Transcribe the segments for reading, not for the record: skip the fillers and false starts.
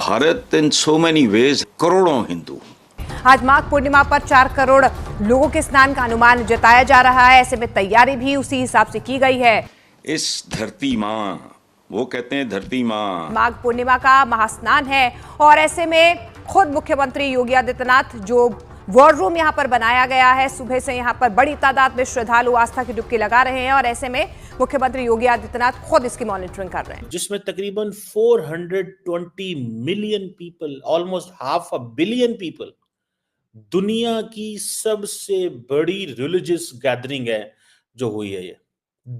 Bharat in so many ways, करोड़ों हिंदू। आज माघ पूर्णिमा पर 4 करोड़ लोगों के स्नान का अनुमान जताया जा रहा है। ऐसे में तैयारी भी उसी हिसाब से की गई है। इस धरती माँ, वो कहते हैं धरती माँ। माघ पूर्णिमा का महास्नान है और ऐसे में खुद मुख्यमंत्री योगी आदित्यनाथ जो वॉर रूम यहां पर बनाया गया है, सुबह से यहां पर बड़ी तादाद में श्रद्धालु आस्था की डुबकी लगा रहे हैं और ऐसे में मुख्यमंत्री योगी आदित्यनाथ खुद इसकी मॉनिटरिंग कर रहे हैं, जिसमें तकरीबन 420 million people, almost half a billion people, दुनिया की सबसे बड़ी रिलीजियस गैदरिंग है जो हुई है। ये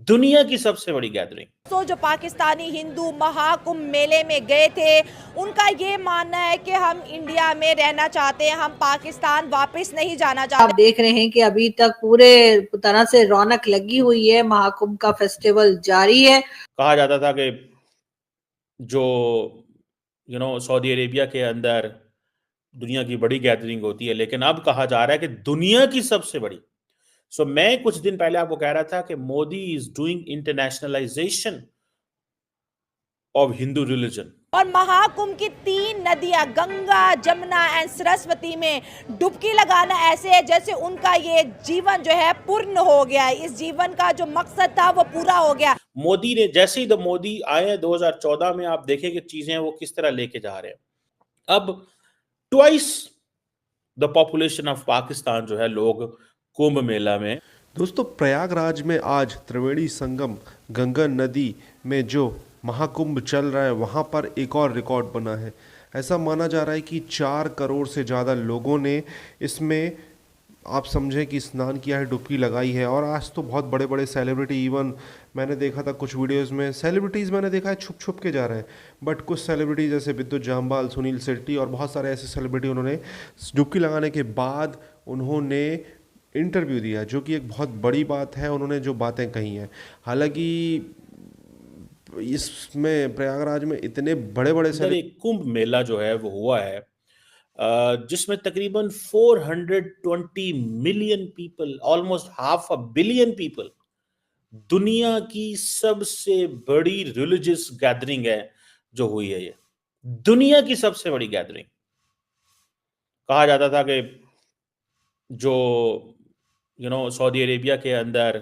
दुनिया की सबसे बड़ी गैदरिंग। तो जो पाकिस्तानी हिंदू महाकुंभ मेले में गए थे, उनका ये मानना है कि हम इंडिया में रहना चाहते हैं, हम पाकिस्तान वापस नहीं जाना चाहते। आप देख रहे हैं कि अभी तक पूरे तरह से रौनक लगी हुई है, महाकुंभ का फेस्टिवल जारी है। कहा जाता था कि जो सऊदी अरेबिया के अंदर दुनिया की बड़ी गैदरिंग होती है, लेकिन अब कहा जा रहा है कि दुनिया की सबसे बड़ी। मैं कुछ दिन पहले आपको कह रहा था कि Modi is doing internationalisation of Hindu religion. और महाकुंभ की 3 नदियां गंगा, जमुना एंड सरस्वती में डुबकी लगाना ऐसे है जैसे उनका ये जीवन जो है पूर्ण हो गया है। इस जीवन का जो मकसद था वो पूरा हो गया। मोदी ने जैसे ही मोदी आए 2014 में, आप देखें कि चीजें वो किस तरह लेके जा रहे हैं। अब twice the population of Pakistan जो है लोग कुंभ मेला में। दोस्तों, प्रयागराज में आज त्रिवेणी संगम गंगा नदी में जो महाकुंभ चल रहा है, वहाँ पर एक और रिकॉर्ड बना है। ऐसा माना जा रहा है कि 4 करोड़ से ज़्यादा लोगों ने इसमें, आप समझें कि स्नान किया है, डुबकी लगाई है। और आज तो बहुत बड़े बड़े सेलिब्रिटी, इवन मैंने देखा था कुछ वीडियोस में सेलिब्रिटीज़ मैंने देखा है छुप छुप के जा रहे हैं, बट कुछ सेलिब्रिटी जैसे विद्युत जामवाल, सुनील शेट्टी और बहुत सारे ऐसे सेलिब्रिटी, उन्होंने डुबकी लगाने के बाद उन्होंने इंटरव्यू दिया, जो कि एक बहुत बड़ी बात है। उन्होंने जो बातें कही हैं, हालांकि इसमें प्रयागराज में इतने बड़े बड़े कुंभ मेला जो है वो हुआ है, जिसमें तकरीबन 420 million people, almost half a billion people, दुनिया की सबसे बड़ी रिलीजियस गैदरिंग है जो हुई है। ये दुनिया की सबसे बड़ी गैदरिंग। कहा जाता था कि जो सऊदी अरेबिया के अंदर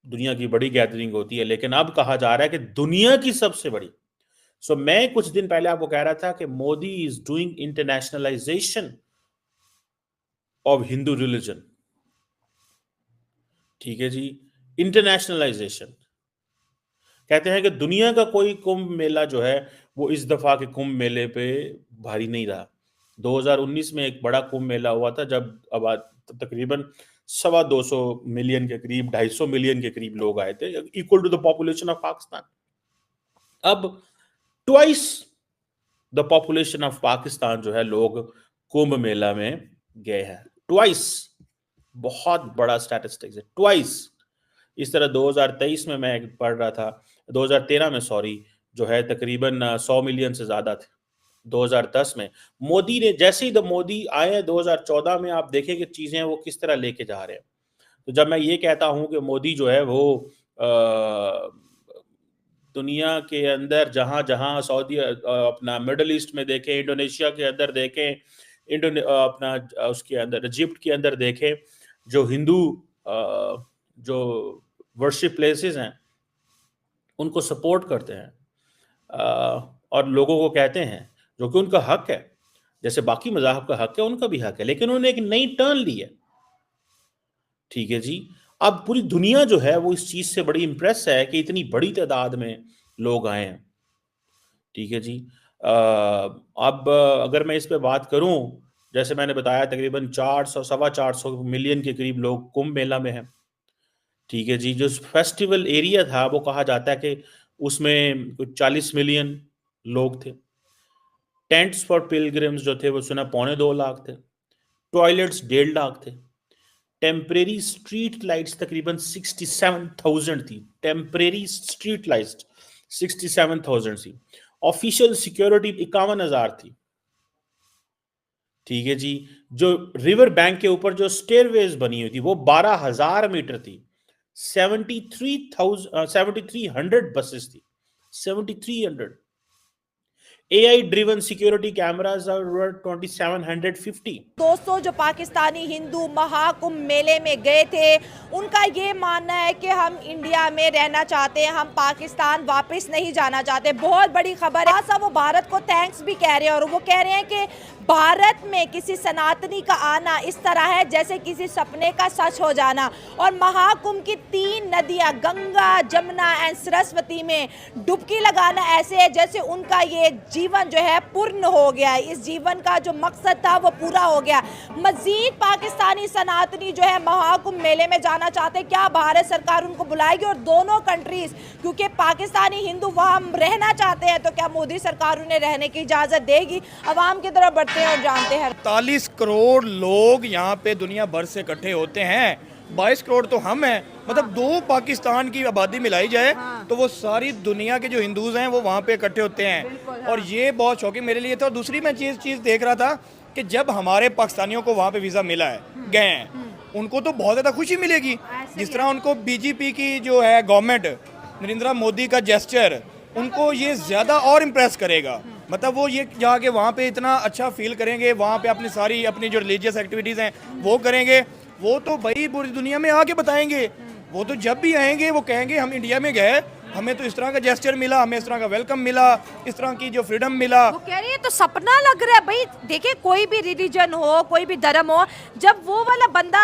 दुनिया की बड़ी गैदरिंग होती है, लेकिन अब कहा जा रहा है कि दुनिया की सबसे बड़ी। मैं कुछ दिन पहले आपको कह रहा था कि Modi is doing internationalisation of Hindu religion. ठीक है जी, इंटरनेशनलाइजेशन। कहते हैं कि दुनिया का कोई कुंभ मेला जो है वो इस दफा के कुंभ मेले पे भारी नहीं रहा। 2019 में एक बड़ा कुंभ मेला हुआ था, जब अब तकरीबन 225 मिलियन के करीब, 250 मिलियन के करीब लोग आए थे, equal to the population of Pakistan. अब twice the population of Pakistan जो है लोग कुंभ मेला में गए हैं। ट्वाइस, बहुत बड़ा स्टैटिस्टिक्स है, ट्वाइस। इस तरह 2023 में मैं पढ़ रहा था, 2013 में सॉरी, जो है तकरीबन 100 मिलियन से ज्यादा थे। 2010 में मोदी ने, जैसे ही मोदी आए 2014 में, आप देखें कि चीजें वो किस तरह लेके जा रहे हैं। तो जब मैं ये कहता हूं कि मोदी जो है वो दुनिया के अंदर जहां जहां सऊदी, अपना मिडल ईस्ट में देखें, इंडोनेशिया के अंदर देखें, अपना उसके अंदर इजिप्ट के अंदर देखें, जो हिंदू जो वर्शिप प्लेसेस हैं उनको सपोर्ट करते हैं और लोगों को कहते हैं, जो कि उनका हक है, जैसे बाकी मज़ाहब का हक है उनका भी हक है, लेकिन उन्होंने एक नई टर्न ली है। ठीक है जी, अब पूरी दुनिया जो है वो इस चीज से बड़ी इंप्रेस है कि इतनी बड़ी तादाद में लोग आए हैं। ठीक है जी, अब अगर मैं इस पे बात करूं, जैसे मैंने बताया तकरीबन 400-450 मिलियन के करीब लोग कुंभ मेला में हैं। ठीक है जी, जो फेस्टिवल एरिया था वो कहा जाता है कि उसमें कुछ 40 मिलियन लोग थे। टेंट्स फॉर पिलग्रिम्स जो थे वो सुना 2.25 लाख थे। टॉयलेट्स 1.5 लाख थे। टेम्परेरी स्ट्रीट लाइट्स तकरीबन 67,000 थी। टेम्परेरी स्ट्रीट लाइट्स 67,000 थी। ऑफिशियल सिक्योरिटी 51,000 थी। ठीक है जी, जो रिवर बैंक के ऊपर जो स्टेयरवेज बनी हुई थी वो 12,000 मीटर थी। 7300 बसेस थी। 7300 AI driven security cameras are over 2750. दोस्तों, जो पाकिस्तानी हिंदू महाकुंभ मेले में गए थे, उनका ये मानना है कि हम इंडिया में रहना चाहते हैं, हम पाकिस्तान वापस नहीं जाना चाहते। बहुत बड़ी खबर है। वो भारत को थैंक्स भी कह रहे हैं और वो कह रहे हैं कि भारत में किसी सनातनी का आना इस तरह है जैसे किसी सपने का सच हो जाना। और महाकुंभ की 3 नदियां गंगा, जमुना एंड सरस्वती में डुबकी लगाना ऐसे है जैसे उनका ये जीवन जो है पूर्ण हो गया है। इस जीवन का जो मकसद था वो पूरा हो गया। मजीद पाकिस्तानी सनातनी जो है महाकुंभ मेले में जाना चाहते, क्या भारत सरकार उनको बुलाएगी? और दोनों कंट्रीज, क्योंकि पाकिस्तानी हिंदू वहां रहना चाहते हैं, तो क्या मोदी सरकार उन्हें रहने की इजाजत देगी? अवाम की तरफ बढ़ते हैं और जानते हैं। 40 करोड़ लोग यहाँ पे दुनिया भर से इकट्ठे होते हैं, 22 करोड़ तो हम हैं। मतलब 2 पाकिस्तान की आबादी मिलाई जाए तो वो सारी दुनिया के जो हिंदूज हैं वो वहाँ पे इकट्ठे होते हैं। और ये बहुत शौकिंग मेरे लिए था। और दूसरी मैं चीज़ देख रहा था कि जब हमारे पाकिस्तानियों को वहाँ पे वीज़ा मिला है, गए हैं, उनको तो बहुत ज़्यादा खुशी मिलेगी। जिस तरह उनको बीजेपी की जो है गवर्नमेंट, नरेंद्र मोदी का जेस्चर उनको ये ज़्यादा और इम्प्रेस करेगा। मतलब वो ये जाके वहाँ पे इतना अच्छा फील करेंगे, वहाँ पे अपनी जो रिलीजियस एक्टिविटीज़ हैं वो करेंगे। वो तो भाई पूरी दुनिया में आके बताएंगे। वो तो जब भी आएंगे वो कहेंगे हम इंडिया में गए, हमें तो इस तरह का जेस्चर मिला, हमें इस तरह का वेलकम मिला, इस तरह की जो फ्रीडम मिला। वो कह रही है तो सपना लग रहा है भाई। देखिए, कोई भी रिलीजन हो, कोई भी धर्म हो, जब वो वाला बंदा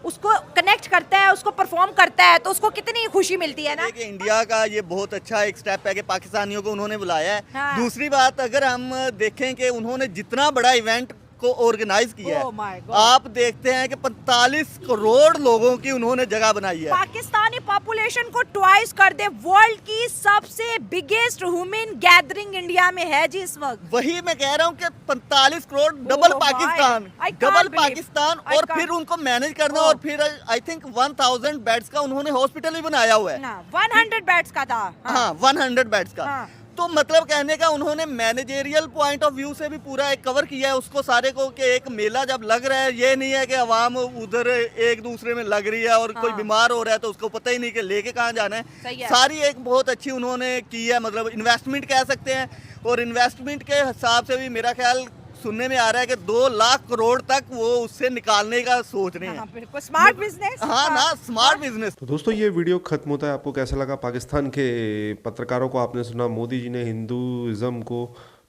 उसको कनेक्ट करता है, उसको परफॉर्म करता है, तो उसको कितनी खुशी मिलती है ना। कि इंडिया का ये बहुत अच्छा एक स्टेप है कि पाकिस्तानियों को उन्होंने बुलाया है। हाँ। दूसरी बात, अगर हम देखें कि उन्होंने जितना बड़ा इवेंट को ऑर्गेनाइज किया Oh my है, God। आप देखते हैं कि 45 करोड़ लोगों की उन्होंने जगह बनाई है। पाकिस्तानी पॉपुलेशन को ट्वाइस कर दे। वर्ल्ड की सबसे बिगेस्ट ह्यूमन गैदरिंग इंडिया में है जी इस वक्त। वही मैं कह रहा हूँ कि 45 crore double Oh Pakistan, my, I can't double believe, Pakistan. I और can't। फिर उनको मैनेज करना। और फिर आई थिंक 1000 बेड्स का उन्होंने हॉस्पिटल भी बनाया हुआ है। 100 बेड्स का था। हाँ, 100 बेड्स का। हाँ। तो मतलब कहने का उन्होंने मैनेजेरियल पॉइंट ऑफ व्यू से भी पूरा एक कवर किया है उसको सारे को, कि एक मेला जब लग रहा है, ये नहीं है कि आवाम उधर एक दूसरे में लग रही है और कोई बीमार हो रहा है तो उसको पता ही नहीं कि लेके कहाँ जाना सही है। है। सारी एक बहुत अच्छी उन्होंने की है, मतलब इन्वेस्टमेंट कह सकते हैं। और इन्वेस्टमेंट के हिसाब से भी मेरा ख्याल सुनने में आ रहा है कि 2 लाख करोड़ तक वो उससे निकालने का सोच रहे हैं। बिल्कुल स्मार्ट बिजनेस। हाँ ना, स्मार्ट बिजनेस। तो दोस्तों ये वीडियो खत्म होता है। आपको कैसा लगा? पाकिस्तान के पत्रकारों को आपने सुना, मोदी जी ने हिंदुज़म को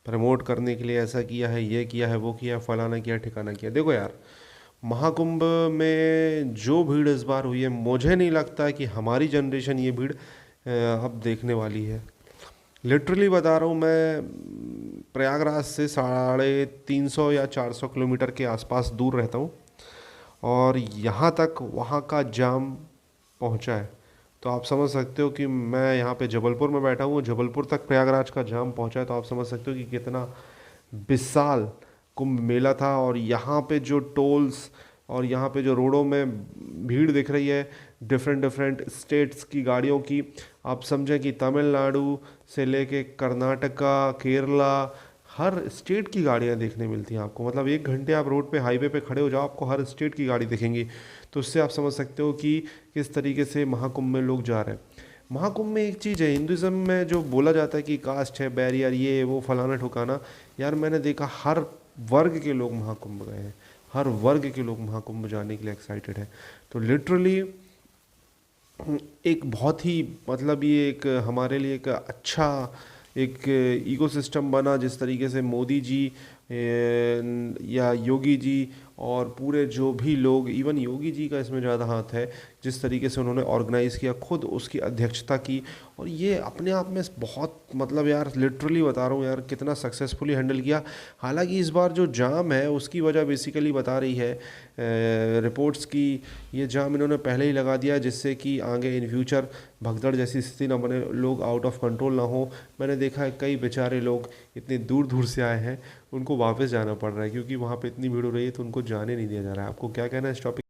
प्रमोट करने के लिए ऐसा किया है, ये किया है, वो किया, फलाना किया, ठिकाना किया। देखो यार, महाकुंभ में जो भीड़ इस बार हुई है, मुझे नहीं लगता कि हमारी जनरेशन ये भीड़ अब देखने वाली है। लिटरली बता रहा हूँ, मैं प्रयागराज से 350 या 400 किलोमीटर के आसपास दूर रहता हूँ और यहाँ तक वहाँ का जाम पहुँचा है। तो आप समझ सकते हो कि मैं यहाँ पे जबलपुर में बैठा हूँ, जबलपुर तक प्रयागराज का जाम पहुँचा है। तो आप समझ सकते हो कि कितना विशाल कुंभ मेला था। और यहाँ पे जो टोल्स और यहाँ पे जो रोडों में भीड़ दिख रही है डिफरेंट स्टेट्स की गाड़ियों की, आप समझें कि तमिलनाडु से लेके कर्नाटका, केरला, हर स्टेट की गाड़ियाँ देखने मिलती हैं आपको। मतलब 1 घंटे आप रोड पे, हाईवे पे खड़े हो जाओ, आपको हर स्टेट की गाड़ी दिखेंगी। तो उससे आप समझ सकते हो कि किस तरीके से महाकुंभ में लोग जा रहे हैं। महाकुंभ में एक चीज़ है, हिंदुज़म में जो बोला जाता है कि कास्ट है, बैरियर, ये वो, फलाना ठुकाना, यार मैंने देखा हर वर्ग के लोग महाकुंभ गए हैं, हर वर्ग के लोग महाकुंभ जाने के लिए एक्साइटेड हैं। तो लिटरली एक बहुत ही, मतलब ये एक हमारे लिए एक अच्छा एक इकोसिस्टम बना। जिस तरीके से मोदी जी या योगी जी और पूरे जो भी लोग, इवन योगी जी का इसमें ज़्यादा हाथ है, जिस तरीके से उन्होंने ऑर्गेनाइज़ किया, खुद उसकी अध्यक्षता की, और ये अपने आप में बहुत, मतलब यार लिटरली बता रहा हूँ यार, कितना सक्सेसफुली हैंडल किया। हालांकि इस बार जो जाम है उसकी वजह बेसिकली बता रही है रिपोर्ट्स की, ये जाम इन्होंने पहले ही लगा दिया जिससे कि आगे इन फ्यूचर भगदड़ जैसी स्थिति ना बने, लोग आउट ऑफ कंट्रोल ना हो। मैंने देखा है कई बेचारे लोग इतने दूर दूर से आए हैं, उनको वापस जाना पड़ रहा है क्योंकि वहाँ पे इतनी भीड़ हो रही है, तो उनको जाने नहीं दिया जा रहा है। आपको क्या कहना है इस टॉपिक?